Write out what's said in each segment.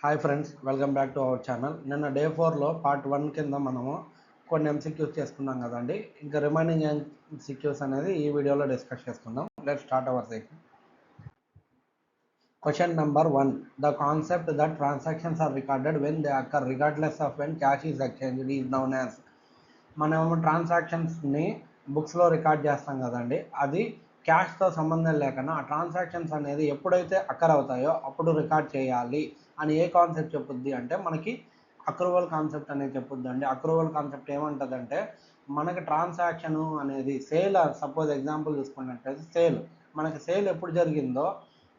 Hi friends, welcome back to our channel. నిన్న day 4లో part 1 కింద మనము కొన్ని ఎంసీక్యూస్ చేసుకున్నాం కదండి. ఇంకా రిమైనింగ్ ఎంసీక్యూస్ అనేది ఈ వీడియోలో డిస్కస్ చేసుకుందాం. Let start our session. Question number 1. The concept that transactions are recorded when they occur regardless of when cash is exchanged is known as. మనము ట్రాన్సాక్షన్స్ని బుక్స్లో రికార్డ్ చేస్తాం కదండి, అది క్యాష్తో సంబంధం లేకుండా ఆ ట్రాన్సాక్షన్స్ అనేది ఎప్పుడైతే అక్కర్ అవుతాయో అప్పుడు రికార్డ్ చేయాలి అని ఏ కాన్సెప్ట్ చెప్పుద్ది అంటే మనకి అక్రూవల్ కాన్సెప్ట్ అనేది చెప్పుద్ది అండి. అక్రూవల్ కాన్సెప్ట్ ఏమంటుందంటే మనకి ట్రాన్సాక్షన్ అనేది సేల్, సపోజ్ ఎగ్జాంపుల్ చూసుకున్నట్టయితే మనకి సేల్ ఎప్పుడు జరిగిందో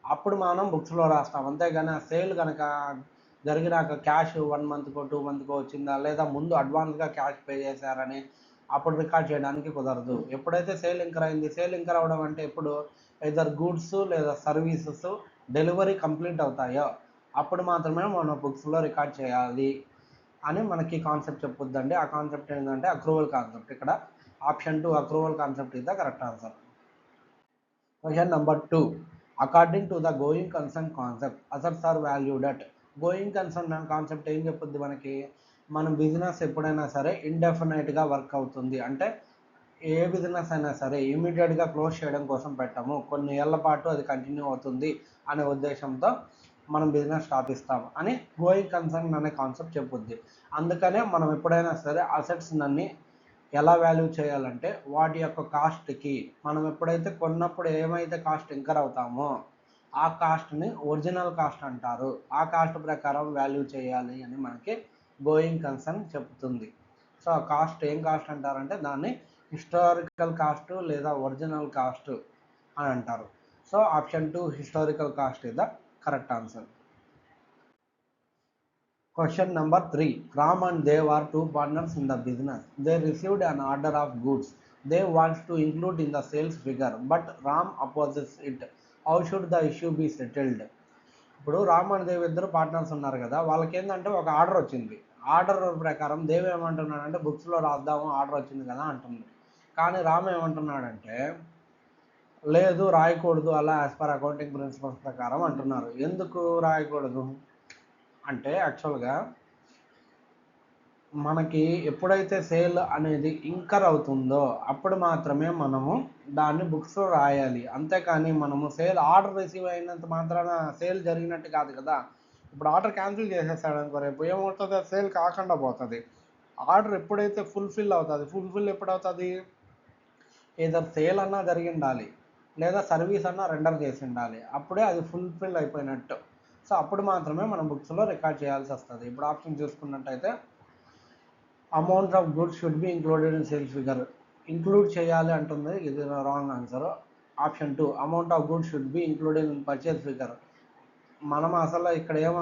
అప్పుడు మనం బుక్స్లో రాస్తాం. అంతేగాని ఆ సేల్ కనుక జరిగినాక క్యాష్ 1 మంత్కో 2 మంత్కో వచ్చిందా లేదా ముందు అడ్వాన్స్గా క్యాష్ పే చేశారని అప్పుడు రికార్డ్ చేయడానికి కుదరదు. ఎప్పుడైతే సేల్ ఇంకర్ అయింది, సేల్ ఇంకర్ అవ్వడం అంటే ఎప్పుడు ఎదర్ గూడ్స్ లేదా సర్వీసెస్ డెలివరీ కంప్లీట్ అవుతాయో అప్పుడు మాత్రమే మన బుక్స్లో రికార్డ్ చేయాలి అని మనకి కాన్సెప్ట్ చెప్పుద్దండి. ఆ కాన్సెప్ట్ ఏంటంటే అక్రూవల్ కాన్సెప్ట్. ఇక్కడ option 2 accrual concept is the correct answer. Question number 2. According to the going concern concept assets are valued at. Going concern అనే కాన్సెప్ట్ ఏం చెప్పుద్ది మనకి, మన బిజినెస్ ఎప్పుడైనా సరే ఇండెఫినైట్గా వర్క్ అవుతుంది అంటే ఏ బిజినెస్ అయినా సరే ఇమీడియట్గా క్లోజ్ చేయడం కోసం పెట్టాము, కొన్ని ఏళ్ల పాటు అది కంటిన్యూ అవుతుంది అనే ఉద్దేశంతో మనం బిజినెస్ స్టార్ట్ ఇస్తాము అని గోయింగ్ కన్సర్న్ అనే కాన్సెప్ట్ చెప్పుద్ది. అందుకనే మనం ఎప్పుడైనా సరే అసెట్స్ అన్ని ఎలా వాల్యూ చేయాలంటే వాటి యొక్క కాస్ట్కి, మనం ఎప్పుడైతే కొన్నప్పుడు ఏమైతే కాస్ట్ ఇంకర్ అవుతామో ఆ కాస్ట్ని ఒరిజినల్ కాస్ట్ అంటారు. ఆ కాస్ట్ ప్రకారం వాల్యూ చేయాలి అని మనకి గోయింగ్ కన్సర్న్ చెప్తుంది. సో ఆ కాస్ట్ ఏం కాస్ట్ అంటారంటే దాన్ని హిస్టారికల్ కాస్ట్ లేదా ఒరిజినల్ కాస్ట్ అని అంటారు. So option 2 historical cost is the correct answer. Question number 3. Ram and Dev are two partners in the business. They received an order of goods they want to include in the sales figure, but Ram opposes it. How should the issue be settled? ఇప్పుడు Ram and Dev ఇద్దరు partners ఉన్నారు కదా, వాళ్ళకి ఏంటంటే ఒక order వచ్చింది. Order ప్రకారం దేవ్ ఏమంటున్నాడంటే బుక్స్లో రాద్దాము, ఆర్డర్ వచ్చింది కదా అంటుంది. కానీ రామ్ ఏమంటున్నాడంటే లేదు రాయకూడదు అలా యాజ్ పర్ అకౌంటింగ్ ప్రిన్సిపల్స్ ప్రకారం అంటున్నారు. ఎందుకు రాయకూడదు అంటే యాక్చువల్గా మనకి ఎప్పుడైతే సేల్ అనేది ఇంకర్ అవుతుందో అప్పుడు మాత్రమే మనము దాన్ని బుక్స్లో రాయాలి. అంతేకాని మనము సేల్ ఆర్డర్ రిసీవ్ అయినంత మాత్రాన సేల్ జరిగినట్టు కాదు కదా. ఇప్పుడు ఆర్డర్ క్యాన్సిల్ చేసేస్తాడు అనుకో, రేపు ఏమవుతుంది, సేల్ కాకుండా పోతుంది. ఆర్డర్ ఎప్పుడైతే ఫుల్ఫిల్ అవుతుంది, ఫుల్ఫిల్ ఎప్పుడు అవుతుంది, ఏదర్ సేల్ అన్నా జరిగి ఉండాలి లేదా సర్వీస్ అన్నా రెండర్ చేసి ఉండాలి, అప్పుడే అది ఫుల్ఫిల్ అయిపోయినట్టు. సో అప్పుడు మాత్రమే మనం బుక్స్లో రికార్డ్ చేయాల్సి వస్తుంది. ఇప్పుడు ఆప్షన్ చూసుకున్నట్టయితే amount of goods should be included in sales figure. Include చేయాలి అంటుంది, ఇది wrong answer. Option 2 amount of goods should be included in purchase figure. మనం అసలు ఇక్కడ ఏమో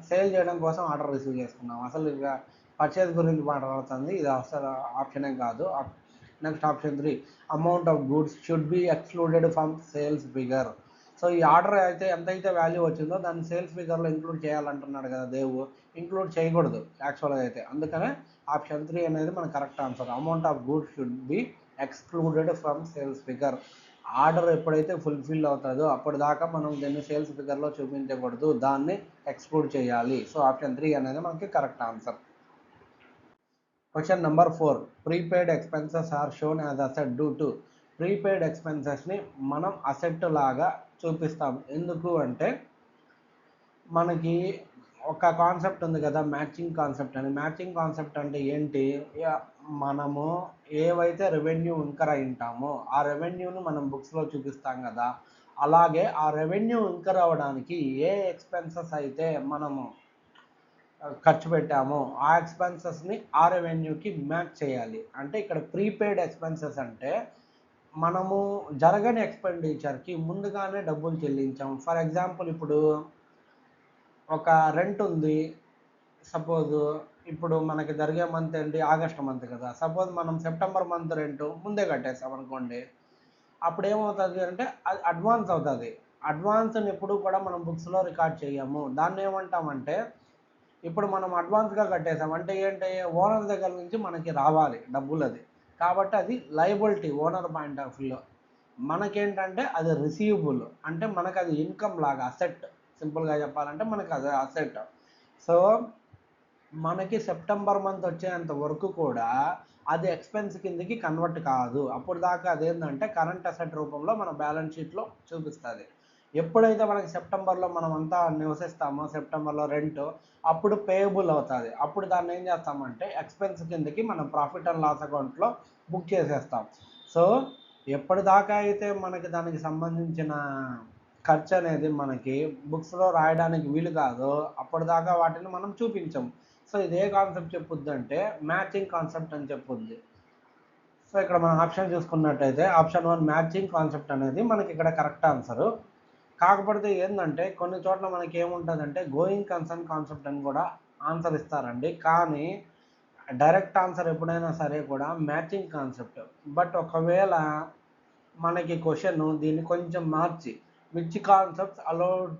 సేల్ చేయడం కోసం ఆర్డర్ రిసీవ్ చేసుకున్నాం, అసలు ఇక పర్చేజ్ గురించి మాట్లాడుతుంది, ఇది అసలు ఆప్షనే కాదు. Next option 3 amount of goods should be excluded from sales figure. So ఈ ఆర్డర్ అయితే ఎంతైతే వాల్యూ వచ్చిందో దాన్ని సేల్స్ ఫిగర్లో ఇంక్లూడ్ చేయాలంటున్నాడు కదా దేవు, ఇంక్లూడ్ చేయకూడదు యాక్చువల్గా అయితే. అందుకనే ఆప్షన్ 3 అనేది మన correct answer. Amount of goods should be excluded from sales figure. Order ఎప్పుడైతే ఫుల్ఫిల్ అవుతుందో అప్పటిదాకా మనం దీన్ని సేల్స్ ఫిగర్లో చూపించకూడదు, దాన్ని ఎక్స్క్లూడ్ చేయాలి. సో ఆప్షన్ 3 అనేది మనకి correct answer. Question number 4. Prepaid expenses are shown as asset due to. Prepaid ఎక్స్పెన్సెస్ని మనం అసెట్ లాగా చూపిస్తాం. ఎందుకు అంటే మనకి ఒక కాన్సెప్ట్ ఉంది కదా, మ్యాచింగ్ కాన్సెప్ట్ అని. మ్యాచింగ్ కాన్సెప్ట్ అంటే ఏంటి, మనము ఏవైతే రెవెన్యూ ఇంకర్ అయి ఉంటామో ఆ రెవెన్యూని మనం బుక్స్లో చూపిస్తాం కదా, అలాగే ఆ రెవెన్యూ ఇంకర్ అవ్వడానికి ఏ ఎక్స్పెన్సెస్ అయితే మనము ఖర్చు పెట్టామో ఆ ఎక్స్పెన్సెస్ని ఆ రెవెన్యూకి మ్యాచ్ చేయాలి. అంటే ఇక్కడ ప్రీపెయిడ్ ఎక్స్పెన్సెస్ అంటే మనము జరగని ఎక్స్పెండిచర్కి ముందుగానే డబ్బులు చెల్లించాం. ఫర్ ఎగ్జాంపుల్ ఇప్పుడు ఒక రెంట్ ఉంది, సపోజ్ ఇప్పుడు మనకి జరిగే మంత్ ఏంటి, ఆగస్ట్ మంత్ కదా. సపోజ్ మనం సెప్టెంబర్ మంత్ రెంట్ ముందే కట్టేస్తాం అనుకోండి, అప్పుడు ఏమవుతుంది అంటే అది అడ్వాన్స్ అవుతుంది. అడ్వాన్స్ని ఎప్పుడు కూడా మనం బుక్స్లో రికార్డ్ చేయము. దాన్ని ఏమంటామంటే ఇప్పుడు మనం అడ్వాన్స్గా కట్టేసాం అంటే ఏంటి, ఓనర్ దగ్గర నుంచి మనకి రావాలి డబ్బులు, అది కాబట్టి అది లయబిలిటీ ఓనర్ పాయింట్ ఆఫ్ వ్యూలో. మనకేంటంటే అది రిసీవబుల్ అంటే మనకు అది ఇన్కమ్ లాగా, అసెట్. సింపుల్గా చెప్పాలంటే మనకు అది అసెట్. సో మనకి సెప్టెంబర్ మంత్ వచ్చేంత వరకు కూడా అది ఎక్స్పెన్స్ కిందకి కన్వర్ట్ కాదు. అప్పుడు దాకా అదేంటంటే కరెంట్ అసెట్ రూపంలో మన బ్యాలెన్స్ షీట్లో చూపిస్తుంది. ఎప్పుడైతే మనకి సెప్టెంబర్లో మనం అంతా నివసిస్తామో, సెప్టెంబర్లో రెంట్ అప్పుడు పేయబుల్ అవుతుంది. అప్పుడు దాన్ని ఏం చేస్తామంటే ఎక్స్పెన్స్ కిందకి మనం ప్రాఫిట్ అండ్ లాస్ అకౌంట్లో బుక్ చేసేస్తాం. సో ఎప్పటిదాకా అయితే మనకి దానికి సంబంధించిన ఖర్చు అనేది మనకి బుక్స్లో రాయడానికి వీలు కాదో అప్పటిదాకా వాటిని మనం చూపించం. సో ఇదే కాన్సెప్ట్ చెప్పుద్ది అంటే మ్యాచింగ్ కాన్సెప్ట్ అని చెప్పుద్ది. సో ఇక్కడ మనం ఆప్షన్ చూసుకున్నట్టయితే ఆప్షన్ 1 మ్యాచింగ్ కాన్సెప్ట్ అనేది మనకి ఇక్కడ కరెక్ట్ ఆన్సరు. కాకపోతే ఏంటంటే కొన్ని చోట్ల మనకి ఏముంటుందంటే గోయింగ్ కన్సర్న్ కాన్సెప్ట్ అని కూడా ఆన్సర్ ఇస్తారండి. కానీ డైరెక్ట్ ఆన్సర్ ఎప్పుడైనా సరే కూడా మ్యాచింగ్ కాన్సెప్ట్. బట్ ఒకవేళ మనకి క్వశ్చన్ దీన్ని కొంచెం మార్చి which concepts allowed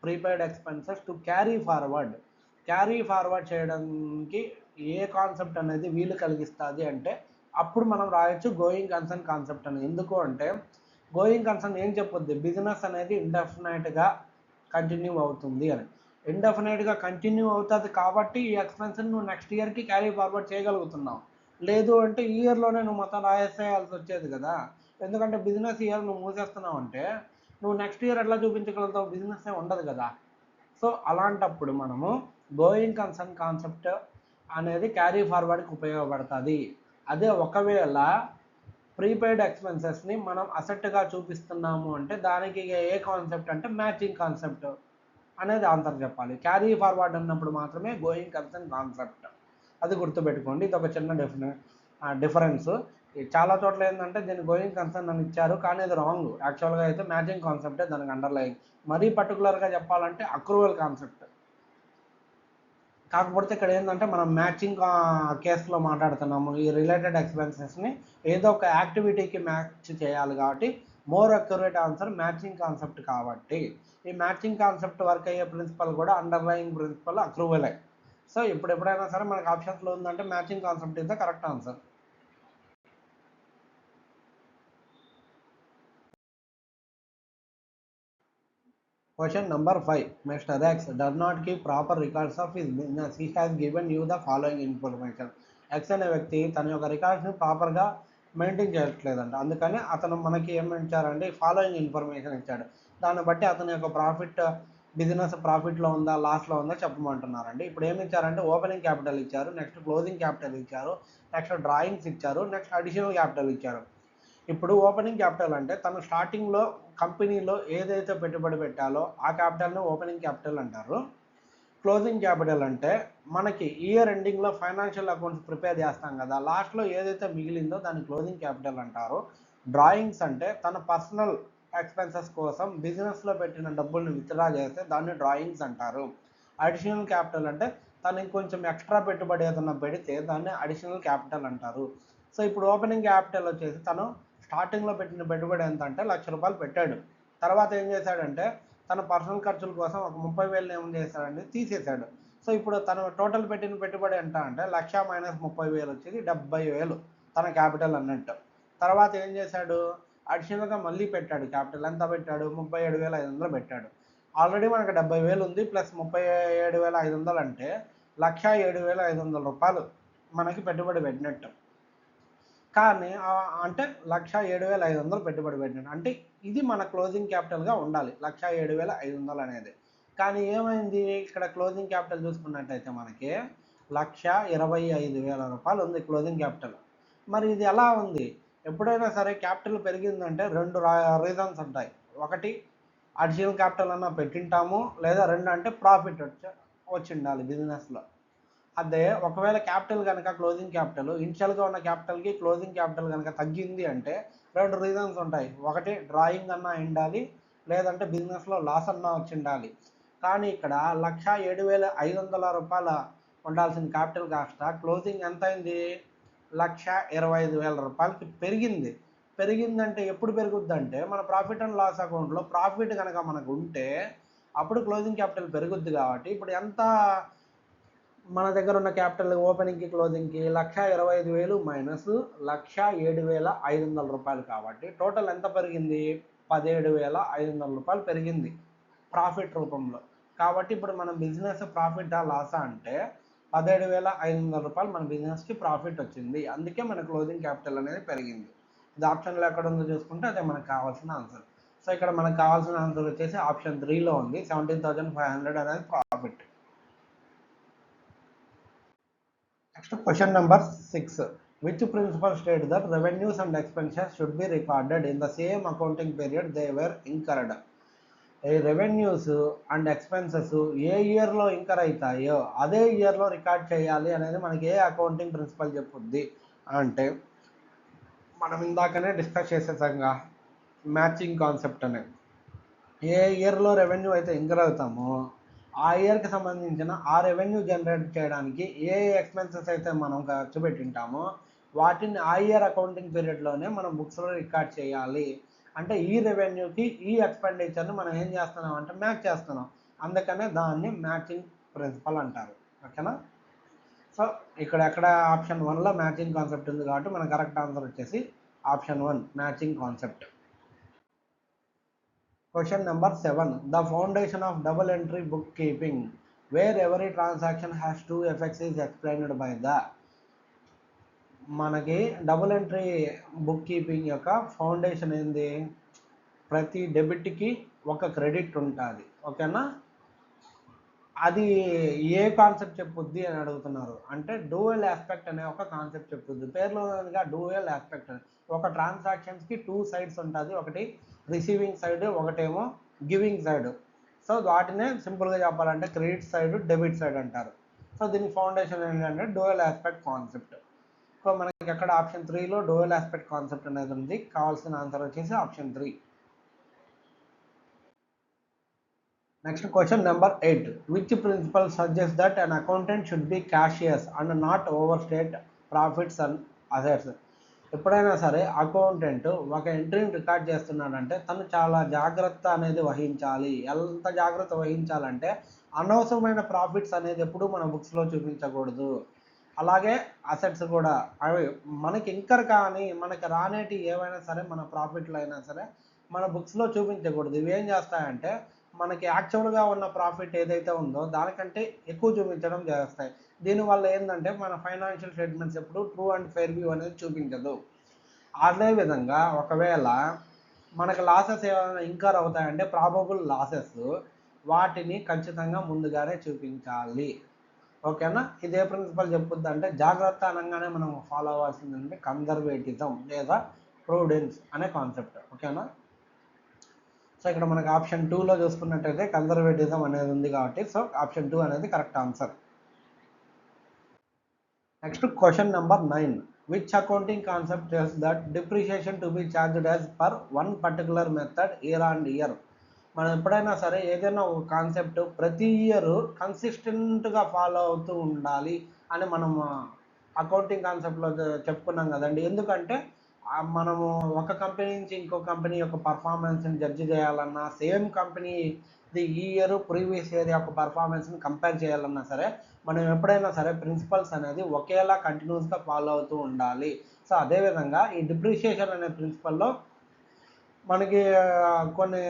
prepaid expenses to carry forward చేయడానికి ఏ కాన్సెప్ట్ అనేది వీలు కలిగిస్తుంది అంటే అప్పుడు మనం రాయొచ్చు గోయింగ్ కన్సర్న్ కాన్సెప్ట్ అని. ఎందుకు అంటే గోయింగ్ కన్సర్న్ ఏం చెప్పొద్ది, బిజినెస్ అనేది ఇండెఫినెట్గా కంటిన్యూ అవుతుంది అని. ఇండెఫినెట్గా కంటిన్యూ అవుతుంది కాబట్టి ఈ ఎక్స్పెన్స్ నువ్వు నెక్స్ట్ ఇయర్కి క్యారీ ఫార్వర్డ్ చేయగలుగుతున్నావు. లేదు అంటే ఈ ఇయర్లోనే నువ్వు మొత్తం రాసేయాల్సి వచ్చేది కదా. ఎందుకంటే బిజినెస్ ఇయర్ నువ్వు మూసేస్తున్నావు అంటే నువ్వు నెక్స్ట్ ఇయర్ ఎట్లా చూపించగలుగుతావు, బిజినెస్ ఉండదు కదా. సో అలాంటప్పుడు మనము గోయింగ్ కన్సర్న్ కాన్సెప్ట్ అనేది క్యారీ ఫార్వర్డ్కి ఉపయోగపడుతుంది. అదే ఒకవేళ ప్రీపెయిడ్ ఎక్స్పెన్సెస్ని మనం అసెట్గా చూపిస్తున్నాము అంటే దానికి ఏ కాన్సెప్ట్ అంటే మ్యాచింగ్ కాన్సెప్ట్ అనేది ఆన్సర్ చెప్పాలి. క్యారీ ఫార్వర్డ్ అన్నప్పుడు మాత్రమే గోయింగ్ కన్సర్న్ కాన్సెప్ట్. అది గుర్తుపెట్టుకోండి. ఇది ఒక చిన్న డిఫరెన్స్. చాలా చోట్ల ఏంటంటే దీన్ని గోయింగ్ కన్సర్న్ అని ఇచ్చారు, కానీ అది రాంగ్. యాక్చువల్గా అయితే మ్యాచింగ్ కాన్సెప్టే దానికి అండర్లైన్. మరీ పర్టికులర్గా చెప్పాలంటే అక్రూవల్ కాన్సెప్ట్. కాకపోతే ఇక్కడ ఏంటంటే మనం మ్యాచింగ్ కేసులో మాట్లాడుతున్నాము. ఈ రిలేటెడ్ ఎక్స్పెన్సెస్ని ఏదో ఒక యాక్టివిటీకి మ్యాచ్ చేయాలి కాబట్టి more accurate answer matching concept. కాబట్టి ఈ మ్యాచింగ్ కాన్సెప్ట్ వర్క్ అయ్యే ప్రిన్సిపల్ కూడా అండర్లయింగ్ ప్రిన్సిపల్ అక్రూవలే. సో ఎప్పుడైనా సరే మనకు ఆప్షన్స్లో ఉందంటే matching concept is the correct answer. Question number 5. Mr. X does not keep proper records of his business. He has given you the following information. X అనే వ్యక్తి తన యొక్క రికార్డ్స్ని ప్రాపర్గా మెయింటైన్ చేయట్లేదంట. అందుకని అతను మనకి ఏం ఇచ్చారంటే ఫాలోయింగ్ ఇన్ఫర్మేషన్ ఇచ్చాడు. దాన్ని బట్టి అతని యొక్క బిజినెస్ ప్రాఫిట్లో ఉందా లాస్లో ఉందా చెప్పమంటున్నారండి. ఇప్పుడు ఏమి ఇచ్చారంటే ఓపెనింగ్ క్యాపిటల్ ఇచ్చారు, నెక్స్ట్ క్లోజింగ్ క్యాపిటల్ ఇచ్చారు, నెక్స్ట్ డ్రాయింగ్స్ ఇచ్చారు, నెక్స్ట్ అడిషనల్ క్యాపిటల్ ఇచ్చారు. ఇప్పుడు ఓపెనింగ్ క్యాపిటల్ అంటే తను స్టార్టింగ్లో కంపెనీలో ఏదైతే పెట్టుబడి పెట్టాలో ఆ క్యాపిటల్ని ఓపెనింగ్ క్యాపిటల్ అంటారు. క్లోజింగ్ క్యాపిటల్ అంటే మనకి ఇయర్ ఎండింగ్లో ఫైనాన్షియల్ అకౌంట్స్ ప్రిపేర్ చేస్తాం కదా, లాస్ట్లో ఏదైతే మిగిలిందో దాన్ని క్లోజింగ్ క్యాపిటల్ అంటారు. డ్రాయింగ్స్ అంటే తన పర్సనల్ ఎక్స్పెన్సెస్ కోసం బిజినెస్లో పెట్టిన డబ్బుల్ని విత్డ్రా చేస్తే దాన్ని డ్రాయింగ్స్ అంటారు. అడిషనల్ క్యాపిటల్ అంటే తను ఇంకొంచెం ఎక్స్ట్రా పెట్టుబడి ఏదైనా పెడితే దాన్ని అడిషనల్ క్యాపిటల్ అంటారు. సో ఇప్పుడు ఓపెనింగ్ క్యాపిటల్ వచ్చేసి తను స్టార్టింగ్లో పెట్టిన పెట్టుబడి ఎంత అంటే ₹1,00,000 పెట్టాడు. తర్వాత ఏం చేశాడంటే తన పర్సనల్ ఖర్చుల కోసం ఒక 30,000 ఏం చేశాడంటే తీసేశాడు. సో ఇప్పుడు తను టోటల్ పెట్టిన పెట్టుబడి ఎంత అంటే 1,00,000 - 30,000 వచ్చేది 70,000 తన క్యాపిటల్ అన్నట్టు. తర్వాత ఏం చేశాడు, అడిషనల్గా మళ్ళీ పెట్టాడు క్యాపిటల్. ఎంత పెట్టాడు, 37,500 పెట్టాడు. ఆల్రెడీ మనకు 70,000 ఉంది, ప్లస్ 37,500 అంటే ₹1,07,500 మనకి పెట్టుబడి పెట్టినట్టు. కానీ అంటే 1,07,500 పెట్టుబడి పెట్టినట్టు. అంటే ఇది మన క్లోజింగ్ క్యాపిటల్గా ఉండాలి 1,07,500 అనేది. కానీ ఏమైంది, ఇక్కడ క్లోజింగ్ క్యాపిటల్ చూసుకున్నట్టయితే మనకి ₹1,25,000 ఉంది క్లోజింగ్ క్యాపిటల్. మరి ఇది ఎలా ఉంది, ఎప్పుడైనా సరే క్యాపిటల్ పెరిగిందంటే రెండు రీజన్స్ ఉంటాయి. ఒకటి అడిషనల్ క్యాపిటల్ అన్నా పెట్టింటాము, లేదా రెండు అంటే ప్రాఫిట్ వచ్చి ఉండాలి బిజినెస్లో. అదే ఒకవేళ క్యాపిటల్ కనుక క్లోజింగ్ క్యాపిటల్ ఇనిషియల్గా ఉన్న క్యాపిటల్కి క్లోజింగ్ క్యాపిటల్ కనుక తగ్గింది అంటే రెండు రీజన్స్ ఉంటాయి. ఒకటి డ్రాయింగ్ అన్నా ఉండాలి, లేదంటే బిజినెస్లో లాస్ అన్నా వచ్చి ఉండాలి. కానీ ఇక్కడ ₹1,07,500 ఉండాల్సిన క్యాపిటల్ కాస్త క్లోజింగ్ ఎంత అయింది, ₹1,25,000 పెరిగింది. పెరిగిందంటే ఎప్పుడు పెరుగుద్ది అంటే మన ప్రాఫిట్ అండ్ లాస్ అకౌంట్లో ప్రాఫిట్ కనుక మనకు ఉంటే అప్పుడు క్లోజింగ్ క్యాపిటల్ పెరుగుద్ది. కాబట్టి ఇప్పుడు ఎంత మన దగ్గర ఉన్న క్యాపిటల్ ఓపెనింగ్కి క్లోజింగ్కి 1,25,000 మైనస్ ₹1,07,500 కాబట్టి టోటల్ ఎంత పెరిగింది, ₹17,500 పెరిగింది ప్రాఫిట్ రూపంలో. కాబట్టి ఇప్పుడు మన బిజినెస్ ప్రాఫిటా లాసా అంటే 17,500 రూపాయలు మన బిజినెస్కి ప్రాఫిట్ వచ్చింది, అందుకే మన క్లోజింగ్ క్యాపిటల్ అనేది పెరిగింది. ఇది ఆప్షన్లో ఎక్కడ ఉందో చూసుకుంటే అదే మనకు కావాల్సిన ఆన్సర్. సో ఇక్కడ మనకు కావాల్సిన ఆన్సర్ వచ్చేసి ఆప్షన్ 3లో ఉంది, 17,500 అనేది profit. Next question number 6. Which principle states that revenues and expenses should be recorded in the same accounting period they were incurred? Revenues and expenses ఏ ఇయర్లో ఇంకర్ అవుతాయో అదే ఇయర్లో రికార్డ్ చేయాలి అనేది మనకి ఏ అకౌంటింగ్ ప్రిన్సిపల్ చెప్పుద్ది అంటే, మనం ఇందాకనే డిస్కస్ చేసేసాంగా మ్యాచింగ్ కాన్సెప్ట్ అనేది. ఏ ఇయర్లో రెవెన్యూ అయితే ఇంకర్ అవుతామో ఆ ఇయర్కి సంబంధించిన ఆ రెవెన్యూ జనరేట్ చేయడానికి ఏ ఎక్స్పెన్సెస్ అయితే మనం ఖర్చు పెట్టింటామో వాటిని ఆ ఇయర్ అకౌంటింగ్ పీరియడ్లోనే మనం బుక్స్లో రికార్డ్ చేయాలి. అంటే ఈ రెవెన్యూకి ఈ ఎక్స్పెండిచర్ని మనం ఏం చేస్తున్నాం అంటే మ్యాచ్ చేస్తున్నాం, అందుకనే దాన్ని మ్యాచింగ్ ప్రిన్సిపల్ అంటారు. ఓకేనా? సో ఇక్కడ ఎక్కడ ఆప్షన్ 1లో మ్యాచింగ్ కాన్సెప్ట్ ఉంది కాబట్టి మన కరెక్ట్ ఆన్సర్ వచ్చేసి option 1 matching concept. Question number 7. The foundation of double entry bookkeeping, where every transaction has two effects, is explained by the. మనకి డబుల్ ఎంట్రీ బుక్ కీపింగ్ యొక్క foundation ఏంది? ప్రతి డెబిట్కి ఒక credit ఉంటుంది. ఓకేనా? అది ఏ కాన్సెప్ట్ చెప్పుద్ది అని అడుగుతున్నారు. అంటే డ్యూయల్ ఆస్పెక్ట్ అనే ఒక కాన్సెప్ట్ చెప్పుద్ది. పేరులోగా డ్యూయల్ ఆస్పెక్ట్, ఒక ట్రాన్సాక్షన్స్కి 2 సైడ్స్ ఉంటుంది, ఒకటి రిసీవింగ్ సైడ్, ఒకటేమో గివింగ్ సైడ్. సో వాటినే సింపుల్గా చెప్పాలంటే క్రెడిట్ సైడ్, డెబిట్ సైడ్ అంటారు. సో దీని ఫౌండేషన్ ఏంటంటే డ్యూయల్ ఆస్పెక్ట్ కాన్సెప్ట్. సో మనకి అక్కడ ఆప్షన్ 3లో డ్యూయల్ ఆస్పెక్ట్ కాన్సెప్ట్ అనేది ఉంది. కావాల్సిన ఆన్సర్ వచ్చేసి option 3. Next question number 8. Which principle suggests that an accountant should be cautious and not overstate profits and assets? ఎప్పుడైనా సరే అకౌంటెంట్ ఒక ఎంట్రీని రికార్డ్ చేస్తున్నాడంటే తను చాలా జాగ్రత్త అనేది వహించాలి. ఎంత జాగ్రత్త వహించాలంటే అనవసరమైన ప్రాఫిట్స్ అనేది ఎప్పుడూ మన బుక్స్లో చూపించకూడదు. అలాగే అసెట్స్ కూడా అవి మనకి ఇంకర్ కానీ మనకి రానేటి ఏవైనా సరే మన ప్రాఫిట్లు అయినా సరే మన బుక్స్లో చూపించకూడదు. ఇవి ఏం చేస్తాయంటే మనకి యాక్చువల్గా ఉన్న ప్రాఫిట్ ఏదైతే ఉందో దానికంటే ఎక్కువ చూపించడం చేస్తాయి. దీనివల్ల ఏంటంటే మన ఫైనాన్షియల్ స్టేట్మెంట్స్ ఎప్పుడు ట్రూ అండ్ ఫెయిర్ వ్యూ అనేది చూపించదు. అదేవిధంగా ఒకవేళ మనకు లాసెస్ ఏమైనా ఇంకర్ అవుతాయంటే ప్రాబబుల్ లాసెస్, వాటిని ఖచ్చితంగా ముందుగానే చూపించాలి. ఓకేనా? ఇదే ప్రిన్సిపల్ చెప్పుద్ది అంటే జాగ్రత్త అనగానే మనం ఫాలో అవ్వాల్సింది అంటే కన్జర్వేటిజం లేదా ప్రూడెన్స్ అనే కాన్సెప్ట్. ఓకేనా? సో ఇక్కడ మనకు ఆప్షన్ 2లో చూసుకున్నట్టయితే కన్జర్వేటిజం అనేది ఉంది కాబట్టి సో ఆప్షన్ 2 అనేది correct answer. Next question number 9. Which accounting concept tells that depreciation to be charged as per one particular method year on year? మనం ఎప్పుడైనా సరే ఏదైనా ఒక కాన్సెప్ట్ ప్రతి ఇయర్ కన్సిస్టెంట్గా ఫాలో అవుతూ ఉండాలి అని మనం అకౌంటింగ్ కాన్సెప్ట్లో చెప్పుకున్నాం కదండి. ఎందుకంటే మనము ఒక కంపెనీ నుంచి ఇంకో కంపెనీ యొక్క పర్ఫార్మెన్స్ని జడ్జి చేయాలన్నా, సేమ్ కంపెనీ ఈ ఇయర్ ప్రీవియస్ ఇయర్ యొక్క పర్ఫార్మెన్స్ని కంపేర్ చేయాలన్నా సరే మనం ఎప్పుడైనా సరే ప్రిన్సిపల్స్ అనేది ఒకేలా కంటిన్యూస్గా ఫాలో అవుతూ ఉండాలి. సో అదేవిధంగా ఈ డిప్రిషియేషన్ అనే ప్రిన్సిపల్లో మనకి కొన్ని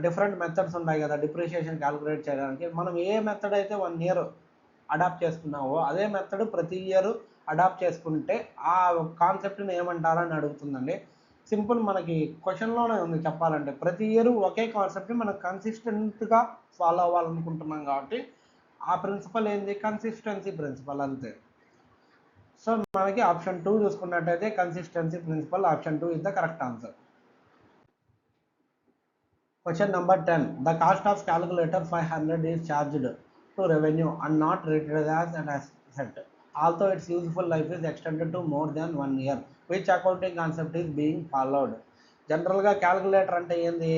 డిఫరెంట్ మెథడ్స్ ఉన్నాయి కదా డిప్రిషియేషన్ క్యాలిక్యులేట్ చేయడానికి. మనం ఏ మెథడ్ అయితే 1 ఇయర్ అడాప్ట్ చేసుకున్నావో అదే మెథడ్ ప్రతి ఇయర్ అడాప్ట్ చేసుకుంటే ఆ కాన్సెప్ట్ని ఏమంటారని అడుగుతుందండి. సింపుల్, మనకి క్వశ్చన్లోనే ఉంది చెప్పాలంటే. ప్రతి ఇయర్ ఒకే కాన్సెప్ట్ని మనం కన్సిస్టెంట్గా ఫాలో అవ్వాలనుకుంటున్నాం కాబట్టి ఆ ప్రిన్సిపల్ ఏంది? కన్సిస్టెన్సీ ప్రిన్సిపల్, అంతే. సో మనకి ఆప్షన్ 2 చూసుకున్నట్టయితే consistency principle, option 2 is the correct answer. Question number 10. The cost of calculator 500 is charged to revenue and not treated as an asset, although its useful life is extended to more than 1 year. Which accounting concept is being followed? జనరల్గా calculator అంటే ఏంది?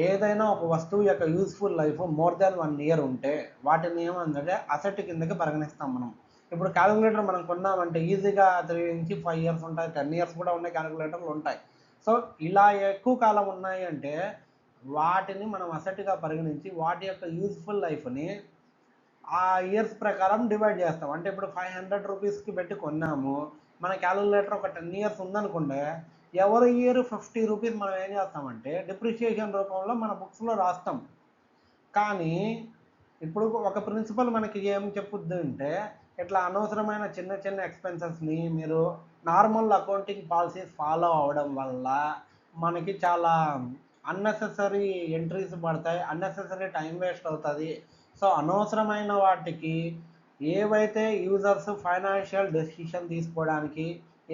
ఏదైనా ఒక వస్తువు యొక్క useful life more than 1 year ఉంటే వాటిని ఏమంటే అసెట్ కిందకి పరిగణిస్తాం మనం. ఇప్పుడు క్యాలిక్యులేటర్ మనం కొన్నామంటే ఈజీగా 3 నుంచి 5 ఇయర్స్ ఉంటాయి, 10 ఇయర్స్ కూడా ఉన్నాయి క్యాలిక్యులేటర్లు ఉంటాయి. సో ఇలా ఎక్కువ కాలం ఉన్నాయి అంటే వాటిని మనం అసెట్గా పరిగణించి వాటి యొక్క యూజ్ఫుల్ లైఫ్ని ఆ ఇయర్స్ ప్రకారం డివైడ్ చేస్తాం. అంటే ఇప్పుడు 500 రూపీస్కి పెట్టి కొన్నాము, మన క్యాలిక్యులేటర్ ఒక 10 ఇయర్స్ ఉందనుకుంటే ఎవరి ఇయర్ 50 రూపీస్ మనం ఏం చేస్తామంటే డిప్రిషియేషన్ రూపంలో మన బుక్స్లో రాస్తాం. కానీ ఇప్పుడు ఒక ప్రిన్సిపల్ మనకి ఏం చెప్పుద్ది అంటే, ఇట్లా అనవసరమైన చిన్న చిన్న ఎక్స్‌పెన్సెస్‌ని మీరు నార్మల్ అకౌంటింగ్ పాలసీస్ ఫాలో అవ్వడం వల్ల మనకి చాలా అన్నెసెసరీ ఎంట్రీస్ పడతాయి. అన్నెసెసరీ టైం వేస్ట్ అవుతది. సో, అనవసరమైన వాటికి ఏవైతే యూజర్స్ ఫైనాన్షియల్ డెసిషన్ తీసుకోవడానికి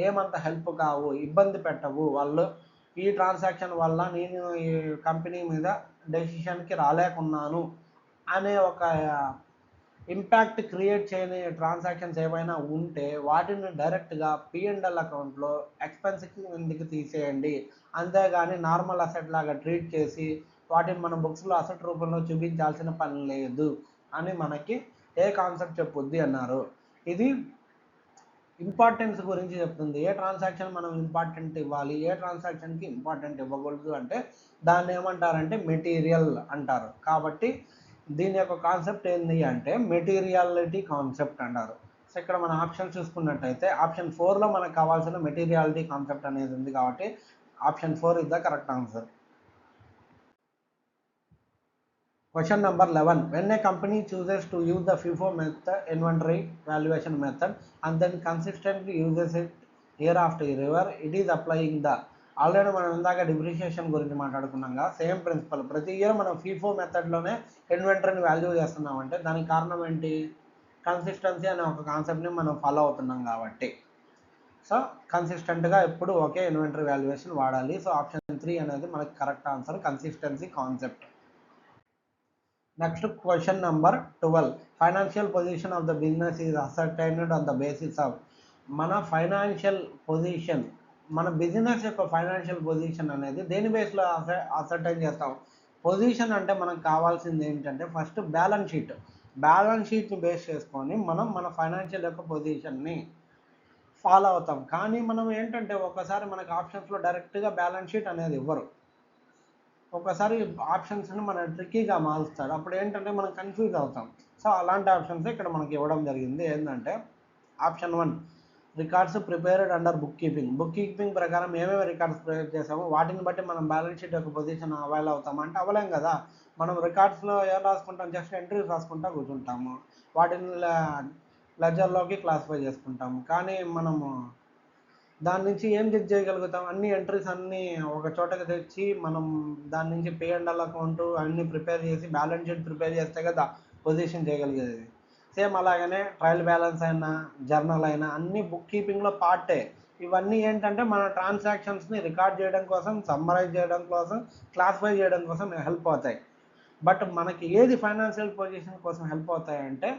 ఏమంత హెల్ప్ కావు, ఇబ్బంది పెట్టవు. వాళ్ళు ఈ ట్రాన్సాక్షన్ వల్ల నేను ఈ కంపెనీ మీద డెసిషన్‌కి రాలేకున్నాను అనే ఒక ఇంపాక్ట్ క్రియేట్ చేయని ట్రాన్సాక్షన్స్ ఏమైనా ఉంటే వాటిని డైరెక్ట్గా పిఎండ్ఎల్ అకౌంట్లో ఎక్స్పెన్స్ కిందకి తీసేయండి. అంతేగాని నార్మల్ అసెట్ లాగా ట్రీట్ చేసి వాటిని మన బుక్స్లో అసెట్ రూపంలో చూపించాల్సిన పని లేదు అని మనకి ఏ కాన్సెప్ట్ చెప్పుద్ది అన్నారు. ఇది ఇంపార్టెన్స్ గురించి చెప్తుంది. ఏ ట్రాన్సాక్షన్ మనం ఇంపార్టెంట్ ఇవ్వాలి, ఏ ట్రాన్సాక్షన్కి ఇంపార్టెంట్ ఇవ్వకూడదు అంటే దాన్ని ఏమంటారంటే మెటీరియల్ అంటారు. కాబట్టి దీని యొక్క కాన్సెప్ట్ ఏంటి అంటే మెటీరియాలిటీ కాన్సెప్ట్ అంటారు. సో ఇక్కడ మన ఆప్షన్ చూసుకున్నట్టయితే ఆప్షన్ 4లో మనకు కావాల్సిన మెటీరియాలిటీ కాన్సెప్ట్ అనేది ఉంది కాబట్టి option 4 is the correct answer. Question number 11. When a company chooses to use the FIFO method, inventory valuation method, and then consistently uses it year after year, it is applying the already మనం ఇందాక depreciation గురించి మాట్లాడుకున్నాగా same principle. ప్రతి year మనం FIFO మెథడ్లోనే ఇన్వెంటరీని value చేస్తున్నామంటే దానికి కారణం ఏంటి? Consistency అనే ఒక కాన్సెప్ట్ని మనం ఫాలో అవుతున్నాం కాబట్టి. సో కన్సిస్టెంట్గా ఎప్పుడు ఒకే ఇన్వెంటరీ వాల్యుయేషన్ వాడాలి. సో ఆప్షన్ 3 అనేది మనకి correct answer, consistency concept. Next question number 12. Financial position of the business is ascertained on the basis of మన ఫైనాన్షియల్ పొజిషన్, మన బిజినెస్ యొక్క ఫైనాన్షియల్ పొజిషన్ అనేది దేని బేస్లో అసర్టైన్ చేస్తాం? పొజిషన్ అంటే మనకు కావాల్సింది ఏంటంటే ఫస్ట్ బ్యాలెన్స్ షీట్. బ్యాలెన్స్ షీట్ని బేస్ చేసుకొని మనం మన ఫైనాన్షియల్ యొక్క పొజిషన్ని ఫాలో అవుతాం. కానీ మనం ఏంటంటే ఒకసారి మనకు ఆప్షన్స్లో డైరెక్ట్గా బ్యాలెన్స్ షీట్ అనేది ఇవ్వరు. ఒకసారి ఆప్షన్స్ని మన ట్రిక్కీగా మారుస్తాడు. అప్పుడు ఏంటంటే మనం కన్ఫ్యూజ్ అవుతాం. సో అలాంటి ఆప్షన్స్ ఇక్కడ మనకి ఇవ్వడం జరిగింది. ఏంటంటే option 1 records prepared under book keeping. Book keeping ప్రకారం ఏమేమి రికార్డ్స్ ప్రిపేర్ చేసామో వాటిని బట్టి మనం బ్యాలెన్స్ షీట్ యొక్క పొజిషన్ అవైల్ అవుతాం అంటే అవ్వలేం కదా. మనం రికార్డ్స్లో ఏం రాసుకుంటాం? జస్ట్ ఎంట్రీస్ రాసుకుంటా కూర్చుంటాము. వాటిని లెజర్లోకి క్లాసిఫై చేసుకుంటాము. కానీ మనము దాని నుంచి ఏం చెక్ చేయగలుగుతాం? అన్ని ఎంట్రీస్ అన్నీ ఒక చోటకి తెచ్చి మనం దాని నుంచి పే అండ్ ఎల్ అకౌంట్ అన్నీ ప్రిపేర్ చేసి బ్యాలెన్స్ షీట్ ప్రిపేర్ చేస్తే కదా పొజిషన్ చేయగలిగేది. సేమ్ అలాగనే ట్రయల్ బ్యాలెన్స్ అయినా జర్నల్ అయినా అన్నీ బుక్ కీపింగ్లో పార్టే. ఇవన్నీ ఏంటంటే మన ట్రాన్సాక్షన్స్ని రికార్డ్ చేయడం కోసం, సమ్మరైజ్ చేయడం కోసం, క్లాసిఫై చేయడం కోసం హెల్ప్ అవుతాయి. బట్ మనకి ఏది ఫైనాన్షియల్ పొజిషన్ కోసం హెల్ప్ అవుతాయంటే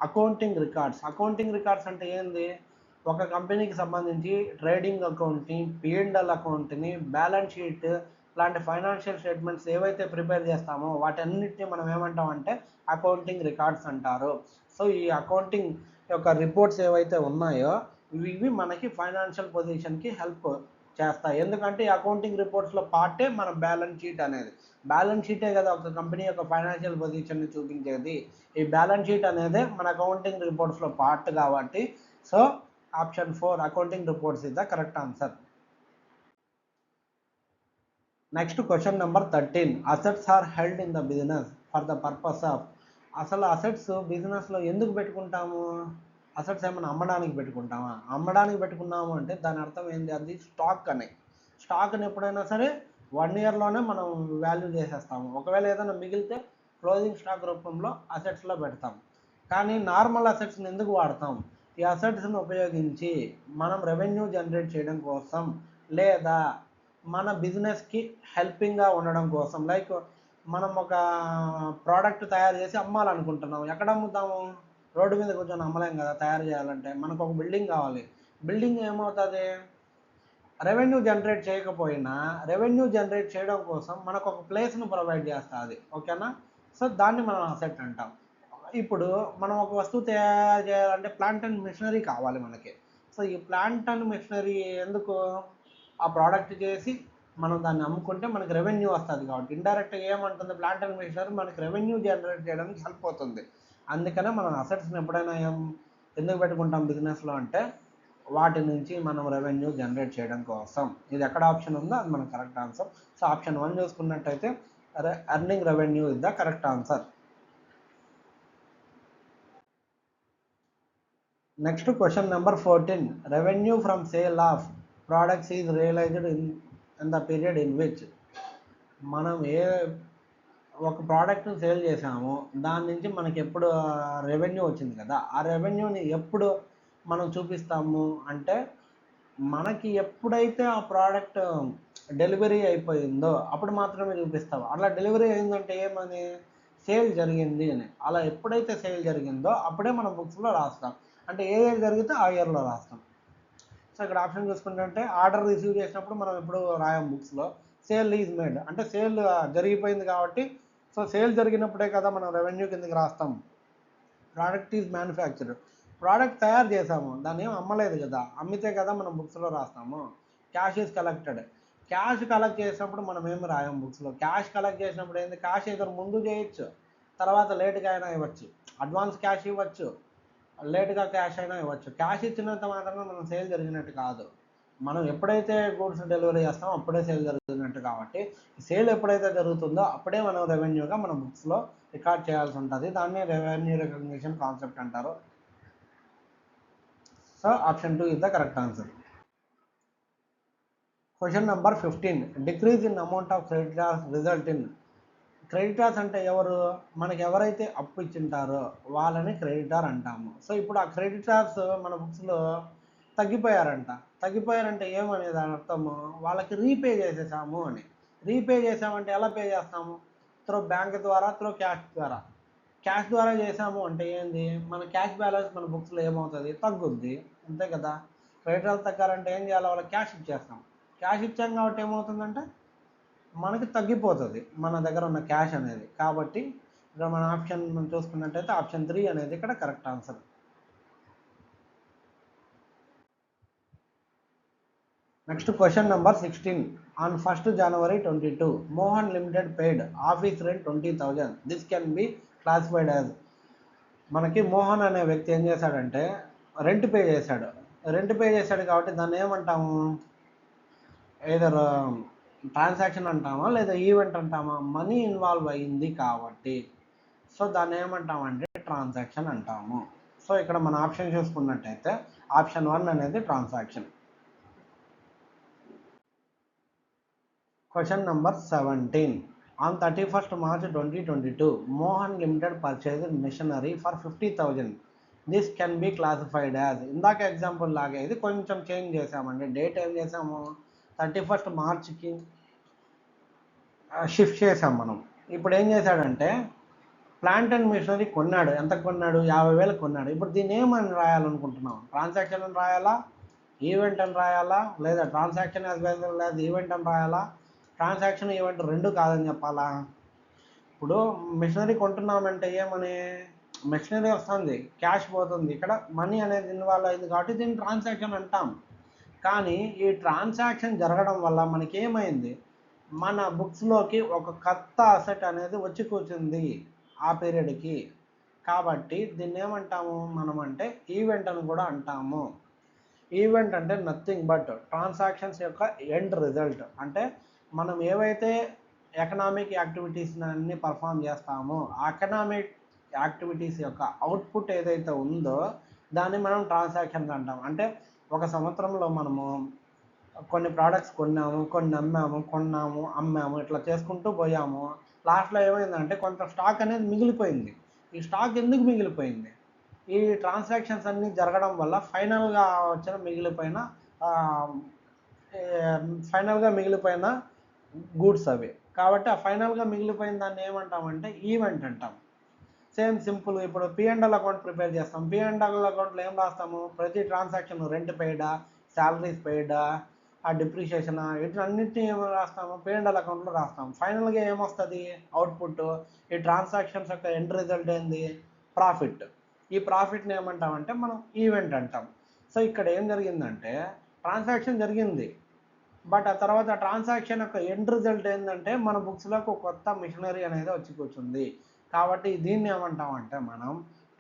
అకౌంటింగ్ రికార్డ్స్. అకౌంటింగ్ రికార్డ్స్ అంటే ఏంది? ఒక కంపెనీకి సంబంధించి ట్రేడింగ్ అకౌంట్ని, పిఎండ్ఎల్ అకౌంట్ని, బ్యాలెన్స్ షీట్ లాంటి ఫైనాన్షియల్ స్టేట్మెంట్స్ ఏవైతే ప్రిపేర్ చేస్తామో వాటన్నిటిని మనం ఏమంటామంటే అకౌంటింగ్ రికార్డ్స్ అంటారు. సో ఈ అకౌంటింగ్ యొక్క రిపోర్ట్స్ ఏవైతే ఉన్నాయో ఇవి మనకి ఫైనాన్షియల్ పొజిషన్కి హెల్ప్ చేస్తాయి. ఎందుకంటే ఈ అకౌంటింగ్ రిపోర్ట్స్లో పార్టే మన బ్యాలెన్స్ షీట్ అనేది. బ్యాలెన్స్ షీటే కదా ఒక కంపెనీ యొక్క ఫైనాన్షియల్ పొజిషన్ని చూపించేది. ఈ బ్యాలెన్స్ షీట్ అనేది మన అకౌంటింగ్ రిపోర్ట్స్లో పార్ట్ కాబట్టి so option 4 accounting reports is the correct answer. Next question number 13. Assets are held in the business for the purpose of. అసలు అసెట్స్ బిజినెస్లో ఎందుకు పెట్టుకుంటాము? అసెట్స్ ఏమైనా అమ్మడానికి పెట్టుకుంటామా? అమ్మడానికి పెట్టుకున్నాము అంటే దాని అర్థం ఏంటి? అది స్టాక్ అని. స్టాక్ని ఎప్పుడైనా సరే 1 ఇయర్లోనే మనం వాల్యూ చేసేస్తాము. ఒకవేళ ఏదైనా మిగిలితే క్లోజింగ్ స్టాక్ రూపంలో అసెట్స్లో పెడతాం. కానీ నార్మల్ అసెట్స్ని ఎందుకు వాడతాం? ఈ అసెట్స్ని ఉపయోగించి మనం రెవెన్యూ జనరేట్ చేయడం కోసం లేదా మన బిజినెస్కి హెల్పింగ్గా ఉండడం కోసం. లైక్ మనం ఒక ప్రోడక్ట్ తయారు చేసి అమ్మాలనుకుంటున్నాం. ఎక్కడ అమ్ముతాము? రోడ్డు మీద కూర్చొని అమ్మలేం కదా. తయారు చేయాలంటే మనకు ఒక బిల్డింగ్ కావాలి. బిల్డింగ్ ఏమవుతుంది? రెవెన్యూ జనరేట్ చేయకపోయినా రెవెన్యూ జనరేట్ చేయడం కోసం మనకు ఒక ప్లేస్ను ప్రొవైడ్ చేస్తుంది. ఓకేనా? సో దాన్ని మనం అసెట్ అంటాం. ఇప్పుడు మనం ఒక వస్తువు తయారు చేయాలంటే ప్లాంట్ అండ్ మిషనరీ కావాలి మనకి. సో ఈ ప్లాంట్ అండ్ మిషనరీ ఎందుకు? ఆ ప్రోడక్ట్ చేసి మనం దాన్ని అమ్ముకుంటే మనకి రెవెన్యూ వస్తుంది కాబట్టి ఇండైరెక్ట్గా ఏమంటుంది? ప్లాంట్ అండ్ మిషనరీ మనకి రెవెన్యూ జనరేట్ చేయడానికి హెల్ప్ అవుతుంది. అందుకనే మనం అసెట్స్ని ఎప్పుడైనా ఎందుకు పెట్టుకుంటాం బిజినెస్లో అంటే వాటి నుంచి మనం రెవెన్యూ జనరేట్ చేయడం కోసం. ఇది ఎక్కడ ఆప్షన్ ఉందో అది మనకు కరెక్ట్ ఆన్సర్. సో ఆప్షన్ 1 చూసుకున్నట్టయితే earning revenue is the correct answer. Next question number 14. Revenue from sale of products is realized in the period in which మనం ఒక ప్రోడక్ట్ని సేల్ చేసాము, దాని నుంచి మనకి ఎప్పుడు రెవెన్యూ వచ్చింది కదా, ఆ రెవెన్యూని ఎప్పుడు మనం చూపిస్తాము అంటే మనకి ఎప్పుడైతే ఆ ప్రోడక్ట్ డెలివరీ అయిపోయిందో అప్పుడు మాత్రమే చూపిస్తాము. అట్లా డెలివరీ అయిందంటే ఏమని, సేల్ జరిగింది అని. అలా ఎప్పుడైతే సేల్ జరిగిందో అప్పుడే మనం బుక్స్లో రాస్తాం. అంటే ఏ ఇయర్ జరిగితే ఆ ఇయర్లో రాస్తాం. సో ఇక్కడ ఆప్షన్ చూసుకుంటే ఆర్డర్ రిసీవ్ చేసినప్పుడు మనం ఎప్పుడు రాయం బుక్స్లో. సేల్ ఈజ్ మేడ్ అంటే సేల్ జరిగిపోయింది కాబట్టి, సో సేల్ జరిగినప్పుడే కదా మనం రెవెన్యూ కిందకి రాస్తాం. ప్రోడక్ట్ ఈజ్ మ్యానుఫ్యాక్చర్డ్, ప్రోడక్ట్ తయారు చేసాము, దాన్ని ఏం అమ్మలేదు కదా, అమ్మితే కదా మనం బుక్స్లో రాస్తాము. Cash is collected, cash collect చేసినప్పుడు మనం ఏమి రాయం బుక్స్లో. క్యాష్ కలెక్ట్ చేసినప్పుడు ఏంది, క్యాష్ ఏదో ముందు చేయొచ్చు, తర్వాత లేట్గా అయినా ఇవ్వచ్చు, అడ్వాన్స్ క్యాష్ ఇవ్వచ్చు, లేట్గా క్యాష్ అయినా ఇవ్వచ్చు. క్యాష్ ఇచ్చినంత మాత్రమే మనం సేల్ జరిగినట్టు కాదు. మనం ఎప్పుడైతే గూడ్స్ డెలివరీ చేస్తామో అప్పుడే సేల్ జరుగుతున్నట్టు. కాబట్టి సేల్ ఎప్పుడైతే జరుగుతుందో అప్పుడే మనం రెవెన్యూగా మన బుక్స్లో రికార్డ్ చేయాల్సి ఉంటుంది. దాన్ని రెవెన్యూ రికగ్నిషన్ కాన్సెప్ట్ అంటారు. So option 2 is the correct answer. Question number 15. Decrease in amount of creditors result in. Creditors అంటే ఎవరు, మనకి ఎవరైతే అప్పు ఇచ్చింటారో వాళ్ళని క్రెడిటార్ అంటాము. సో ఇప్పుడు ఆ క్రెడిటార్స్ మన బుక్స్లో తగ్గిపోయారంటే ఏమనేది అర్థము, వాళ్ళకి రీపే చేసేసాము అని. రీపే చేసామంటే ఎలా పే చేస్తాము, త్రూ బ్యాంక్ ద్వారా, త్రూ క్యాష్ ద్వారా. క్యాష్ ద్వారా చేసాము అంటే ఏంది, మన క్యాష్ బ్యాలెన్స్ మన బుక్స్లో ఏమవుతుంది, తగ్గుద్ది, అంతే కదా. క్రెడిటార్స్ తగ్గారంటే ఏం చేయాలి, వాళ్ళకి క్యాష్ ఇచ్చేస్తాం. క్యాష్ ఇచ్చాం కాబట్టి ఏమవుతుందంటే మనకి తగ్గిపోతుంది మన దగ్గర ఉన్న క్యాష్ అనేది. కాబట్టి ఇక్కడ మన ఆప్షన్ మనం చూసుకున్నట్టయితే ఆప్షన్ 3 అనేది ఇక్కడ correct answer. Next question number 16. On 1st January 22 Mohan limited paid office rent 20,000. This can be classified as. మనకి మోహన్ అనే వ్యక్తి ఏం చేశాడంటే రెంట్ పే చేశాడు కాబట్టి దాన్ని ఏమంటాము, ఏదర్ ట్రాన్సాక్షన్ అంటామా లేదా ఈవెంట్ అంటామా, మనీ ఇన్వాల్వ్ అయింది కాబట్టి. సో దాన్ని ఏమంటామంటే ట్రాన్సాక్షన్ అంటాము. సో ఇక్కడ మన ఆప్షన్ చూసుకున్నట్టయితే ఆప్షన్ 1 అనేది transaction. Question number 17. On 31st March 2022 Mohan limited purchased machinery for 50,000. This can be classified as. ఇందాక ఎగ్జాంపుల్ లాగే ఇది కొంచెం చేంజ్ చేసామండి. డేట్ ఏం చేసాము, 31st Marchకి షిఫ్ట్ చేసాం మనం. ఇప్పుడు ఏం చేశాడంటే ప్లాంట్ అండ్ మిషనరీ కొన్నాడు. ఎంత కొన్నాడు, 50,000 కొన్నాడు. ఇప్పుడు దీన్ని ఏమని రాయాలనుకుంటున్నాం, ట్రాన్సాక్షన్ అని రాయాలా, ఈవెంట్ అని రాయాలా, లేదా transaction as well as event అని రాయాలా, ట్రాన్సాక్షన్ ఈవెంట్ రెండు కాదని చెప్పాలా. ఇప్పుడు మిషనరీ కొంటున్నామంటే ఏమని, మిషనరీ వస్తుంది, క్యాష్ పోతుంది, ఇక్కడ మనీ అనేది ఇన్వాల్వ్ అయింది కాబట్టి దీన్ని ట్రాన్సాక్షన్ అంటాం. కానీ ఈ ట్రాన్సాక్షన్ జరగడం వల్ల మనకి ఏమైంది, మన బుక్స్లోకి ఒక కొత్త అసెట్ అనేది వచ్చి కూర్చుంది ఆ పీరియడ్కి. కాబట్టి దీన్ని ఏమంటాము మనం అంటే ఈవెంట్ అని కూడా అంటాము. ఈవెంట్ అంటే నథింగ్ బట్ ట్రాన్సాక్షన్స్ యొక్క ఎండ్ రిజల్ట్. అంటే మనం ఏవైతే ఎకనామిక్ యాక్టివిటీస్ అన్ని పర్ఫామ్ చేస్తామో ఆ ఎకనామిక్ యాక్టివిటీస్ యొక్క అవుట్పుట్ ఏదైతే ఉందో దాన్ని మనం ట్రాన్సాక్షన్స్ అంటాం. అంటే ఒక సంవత్సరంలో మనము కొన్ని ప్రోడక్ట్స్ కొన్నాము, కొన్ని అమ్మాము, ఇట్లా చేసుకుంటూ పోయాము. లాస్ట్లో ఏమైందంటే కొంత స్టాక్ అనేది మిగిలిపోయింది. ఈ స్టాక్ ఎందుకు మిగిలిపోయింది, ఈ ట్రాన్సాక్షన్స్ అన్నీ జరగడం వల్ల ఫైనల్గా మిగిలిపోయిన గూడ్స్ అవి. కాబట్టి ఆ ఫైనల్గా మిగిలిపోయిన దాన్ని ఏమంటామంటే ఈవెంట్ అంటాం. Same simple. ఇప్పుడు P&L అకౌంట్ ప్రిపేర్ చేస్తాం. P&L అకౌంట్లో ఏం రాస్తాము, ప్రతి ట్రాన్సాక్షన్ రెంట్ పెయిడా, శాలరీస్ పెయిడా, ఆ డిప్రిషియేషన్, వీటన్నిటిని ఏమో రాస్తాము, P&L అకౌంట్లో రాస్తాం. ఫైనల్గా ఏమొస్తుంది అవుట్పుట్, ఈ ట్రాన్సాక్షన్స్ యొక్క ఎండ్ రిజల్ట్ ఏంది, ప్రాఫిట్. ఈ ప్రాఫిట్ని ఏమంటామంటే మనం ఈవెంట్ అంటాం. సో ఇక్కడ ఏం జరిగిందంటే ట్రాన్సాక్షన్ జరిగింది, బట్ ఆ తర్వాత ట్రాన్సాక్షన్ యొక్క ఎండ్ రిజల్ట్ ఏంటంటే మన బుక్స్లోకి ఒక కొత్త మిషనరీ అనేది వచ్చి కూర్చుంది. కాబట్టి దీన్ని ఏమంటామంటే మనం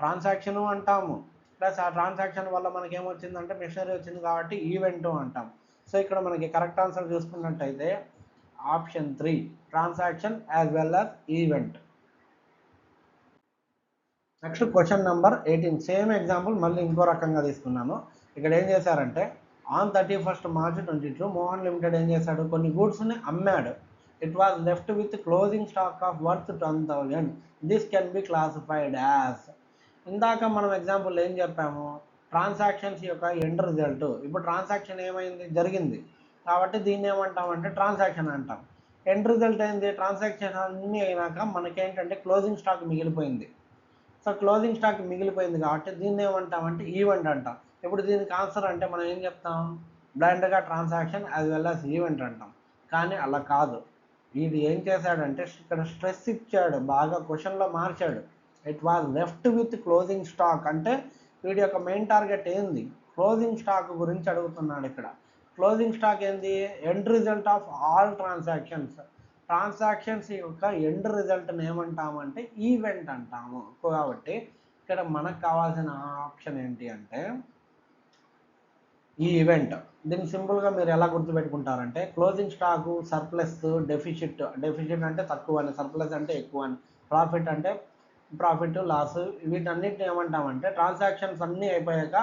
ట్రాన్సాక్షన్ అంటాము, ప్లస్ ఆ ట్రాన్సాక్షన్ వల్ల మనకి ఏమొచ్చిందంటే మిషనరీ వచ్చింది కాబట్టి ఈవెంట్ అంటాం. సో ఇక్కడ మనకి కరెక్ట్ ఆన్సర్ చూసుకున్నట్టయితే option 3 transaction as well as event. Next question number 18, same example మళ్ళీ ఇంకో రకంగా తీసుకున్నాను. ఇక్కడ ఏం చేశారంటే on 31st March 2022 Mohan limited ఏం చేశాడు, కొన్ని గూడ్స్ని అమ్మాడు. It was left with closing stock of worth 10,000. This can be classified as. ఇందాక మనం ఎగ్జాంపుల్ ఏం చెప్పాము, ట్రాన్సాక్షన్స్ యొక్క ఎండ్ రిజల్ట్. ఇప్పుడు ట్రాన్సాక్షన్ ఏమైంది, జరిగింది కాబట్టి దీన్ని ఏమంటామంటే ట్రాన్సాక్షన్ అంటాం. ఎండ్ రిజల్ట్ ఏంది, ట్రాన్సాక్షన్ అన్నీ అయినాక మనకేంటంటే క్లోజింగ్ స్టాక్ మిగిలిపోయింది. సో క్లోజింగ్ స్టాక్ మిగిలిపోయింది కాబట్టి దీన్ని ఏమంటామంటే ఈవెంట్ అంటాం. ఇప్పుడు దీనికి ఆన్సర్ అంటే మనం ఏం చెప్తాం, బ్లైండ్గా transaction as well as event అంటాం. కానీ అలా కాదు. వీడు ఏం చేశాడంటే ఇక్కడ స్ట్రెస్ ఇచ్చాడు, బాగా క్వశ్చన్లో మార్చాడు. It was left with closing stock అంటే వీడి యొక్క మెయిన్ టార్గెట్ ఏంది, క్లోజింగ్ స్టాక్ గురించి అడుగుతున్నాడు. ఇక్కడ క్లోజింగ్ స్టాక్ ఏంది, end result of all transactions. Transactions యొక్క ఎండ్ రిజల్ట్ని ఏమంటామంటే ఈవెంట్ అంటాము. కాబట్టి ఇక్కడ మనకు కావాల్సిన ఆప్షన్ ఏంటి అంటే ఈ ఈవెంట్. దీన్ని సింపుల్గా మీరు ఎలా గుర్తుపెట్టుకుంటారంటే closing stock, surplus, deficit. Deficit అంటే తక్కువ అని, సర్ప్లస్ అంటే ఎక్కువ అని, ప్రాఫిట్ అంటే ప్రాఫిట్, లాస్. వీటన్నిటిని ఏమంటామంటే ట్రాన్సాక్షన్స్ అన్నీ అయిపోయాక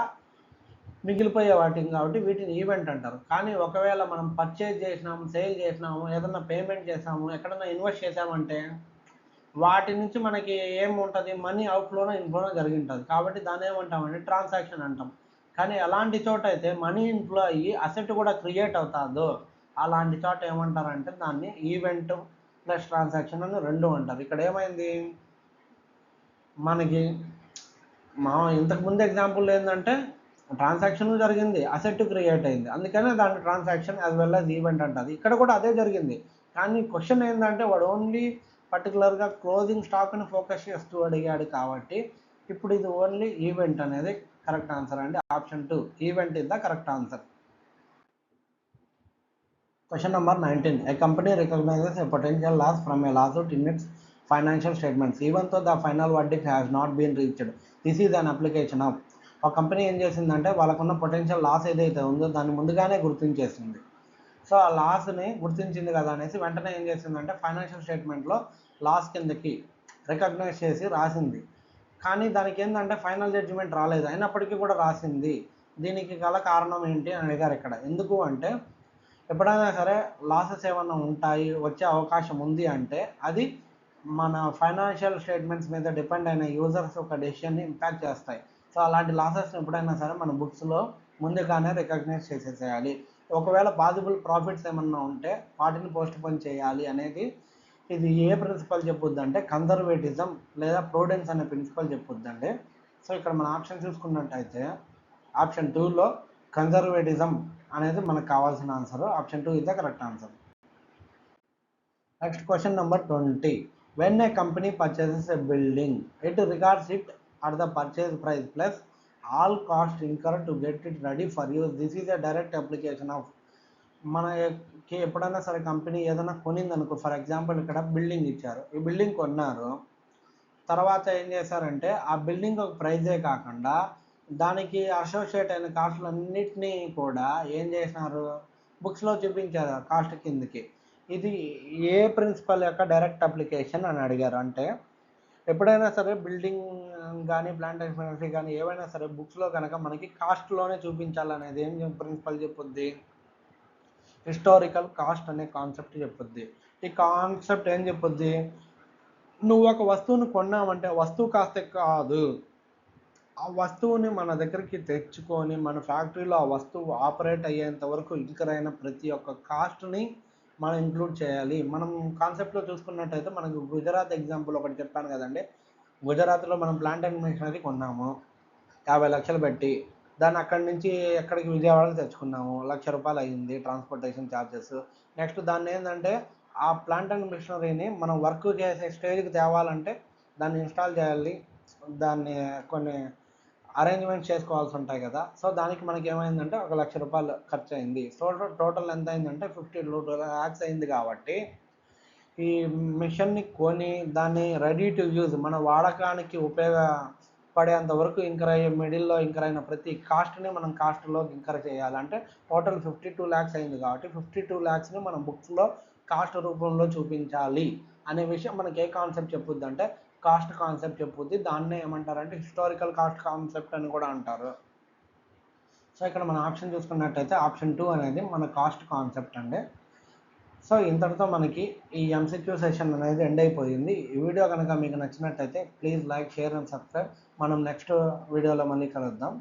మిగిలిపోయే వాటిని కాబట్టి వీటిని ఈవెంట్ అంటారు. కానీ ఒకవేళ మనం పర్చేజ్ చేసినాము, సేల్ చేసినాము, ఏదన్నా పేమెంట్ చేసాము, ఎక్కడన్నా ఇన్వెస్ట్ చేసామంటే వాటి నుంచి మనకి ఏముంటుంది, మనీ అవుట్ఫ్లోనో ఇన్ఫ్లోనో జరిగి ఉంటుంది. కాబట్టి దాన్ని ఏమంటామంటే ట్రాన్సాక్షన్ అంటాం. కానీ అలాంటి చోట అయితే మనీ ఇన్ఫ్లో అయ్యి అసెట్ కూడా క్రియేట్ అవుతుందో అలాంటి చోట ఏమంటారంటే దాన్ని ఈవెంట్ ప్లస్ ట్రాన్సాక్షన్ అని రెండు అంటారు. ఇక్కడ ఏమైంది, మనకి ఇంతకుముందు ఎగ్జాంపుల్ ఏంటంటే ట్రాన్సాక్షన్ జరిగింది, అసెట్ క్రియేట్ అయింది, అందుకనే దాన్ని transaction as well as event అంటుంది. ఇక్కడ కూడా అదే జరిగింది. కానీ క్వశ్చన్ ఏంటంటే వాడు ఓన్లీ పర్టికులర్గా క్లోజింగ్ స్టాక్ని ఫోకస్ చేస్తూ అడిగాడు కాబట్టి ఇప్పుడు ఇది ఓన్లీ ఈవెంట్ అనేది కరెక్ట్ ఆన్సర్ అండి. Option 2 event is the correct answer. Question number 19. A company recognizes a potential loss from a lawsuit in its financial statements, even though the final verdict has not been reached. This is an application of. ఒక company ఏం చేసిందంటే వాళ్ళకున్న potential loss ఏదైతే ఉందో దాన్ని ముందుగానే గుర్తించేసింది. So ఆ లాస్ని గుర్తించింది కదా అనేసి వెంటనే ఏం చేసిందంటే ఫైనాన్షియల్ స్టేట్మెంట్లో లాస్ కిందకి రికగ్నైజ్ చేసి రాసింది. కానీ దానికి ఏంటంటే ఫైనల్ జడ్జిమెంట్ రాలేదు, అయినప్పటికీ కూడా రాసింది. దీనికి గల కారణం ఏంటి అని అడిగారు ఇక్కడ. ఎందుకు అంటే ఎప్పుడైనా సరే లాసెస్ ఏమన్నా ఉంటాయి, వచ్చే అవకాశం ఉంది అంటే అది మన ఫైనాన్షియల్ స్టేట్మెంట్స్ మీద డిపెండ్ అయిన యూజర్స్ ఒక డెసిషన్ని ఇంపాక్ట్ చేస్తాయి. సో అలాంటి లాసెస్ని ఎప్పుడైనా సరే మన బుక్స్లో ముందుగానే రికగ్నైజ్ చేసేసేయాలి. ఒకవేళ పాసిబుల్ ప్రాఫిట్స్ ఏమన్నా ఉంటే వాటిని పోస్ట్ పోన్ చేయాలి అనేది ఇది ఏ ప్రిన్సిపల్ చెప్పుద్ది అంటే కన్జర్వేటిజం లేదా ప్రోడెన్స్ అనే ప్రిన్సిపల్ చెప్పుద్దండి. సో ఇక్కడ మన ఆప్షన్ చూసుకున్నట్టయితే ఆప్షన్ 2లో కన్జర్వేటిజం అనేది మనకు కావాల్సిన answer. Option 2 is the correct answer. Next question number 20. When a company purchases a building, it regards it at the purchase price plus all cost incur to get it ready for use. This is a direct application of. మనకి ఎప్పుడైనా సరే company ఏదైనా కొనిందనుకో, for example ఇక్కడ building ఇచ్చారు, ఈ building కొన్నారు, తర్వాత ఏం చేశారంటే ఆ బిల్డింగ్ ఒక ప్రైజే కాకుండా దానికి అసోసియేట్ అయిన కాస్ట్లన్నిటినీ కూడా ఏం చేసినారు, బుక్స్లో చూపించారు కాస్ట్ కిందకి. ఇది ఏ ప్రిన్సిపల్ యొక్క డైరెక్ట్ అప్లికేషన్ అని అడిగారు. అంటే ఎప్పుడైనా సరే బిల్డింగ్ కానీ ప్లాంట్ ఎక్స్పెన్సీ కానీ ఏవైనా సరే బుక్స్లో కనుక మనకి కాస్ట్లోనే చూపించాలనేది ఏం ప్రిన్సిపల్ చెప్పుద్ది, హిస్టారికల్ కాస్ట్ అనే కాన్సెప్ట్ చెప్పుద్ది. ఈ కాన్సెప్ట్ ఏం చెప్పుద్ది, నువ్వు ఒక వస్తువును కొన్నామంటే వస్తువు కాస్తే కాదు, ఆ వస్తువుని మన దగ్గరికి తెచ్చుకొని మన ఫ్యాక్టరీలో ఆ వస్తువు ఆపరేట్ అయ్యేంత వరకు ఇంకర్ అయిన ప్రతి ఒక్క కాస్ట్ని మనం ఇంక్లూడ్ చేయాలి. మనం కాన్సెప్ట్లో చూసుకున్నట్టయితే మనకు గుజరాత్ ఎగ్జాంపుల్ ఒకటి చెప్పాను కదండి. గుజరాత్లో మనం ప్లాంట్ అండ్ మెషినరీ కొన్నాము 50 లక్షలు పెట్టి, దాన్ని అక్కడి నుంచి ఎక్కడికి విజయవాడకి తెచ్చుకున్నాము, ₹1,00,000 అయ్యింది ట్రాన్స్పోర్టేషన్ ఛార్జెస్. నెక్స్ట్ దాన్ని ఏంటంటే ఆ ప్లాంట్ అండ్ మెషినరీని మనం వర్క్ చేసే స్టేజ్కి తేవాలంటే దాన్ని ఇన్స్టాల్ చేయాలి, దాన్ని కొన్ని అరేంజ్మెంట్స్ చేసుకోవాల్సి ఉంటాయి కదా. సో దానికి మనకి ఏమైందంటే ₹1,00,000 ఖర్చు అయింది. సో టోటల్ ఎంత అయిందంటే 52 lakhs అయింది. కాబట్టి ఈ మిషన్ని కొని దాన్ని రెడీ టు యూజ్ మన వాడకానికి ఉపయోగపడేంత వరకు ఇంకర్ అయ్యే మిడిల్లో ఇంకర్ అయిన ప్రతి కాస్ట్ని మనం కాస్ట్లో ఇంకర్ చేయాలంటే టోటల్ 52 lakhs అయింది. కాబట్టి 52 lakhsని మనం బుక్స్లో కాస్ట్ రూపంలో చూపించాలి అనే విషయం మనకి ఏ కాన్సెప్ట్ చెప్పుద్ది అంటే కాస్ట్ కాన్సెప్ట్ చెప్పుద్ది. దాన్నే ఏమంటారంటే హిస్టారికల్ కాస్ట్ కాన్సెప్ట్ అని కూడా అంటారు. సో ఇక్కడ మన ఆప్షన్ చూసుకున్నట్టయితే ఆప్షన్ 2 అనేది మన కాస్ట్ కాన్సెప్ట్ అండి. సో ఇంతటితో మనకి ఈ ఎంసీక్యూ సెషన్ అనేది ఎండ్ అయిపోయింది. ఈ వీడియో కనుక మీకు నచ్చినట్టయితే please like, share and subscribe. మనం నెక్స్ట్ వీడియోలో మళ్ళీ కలుద్దాం.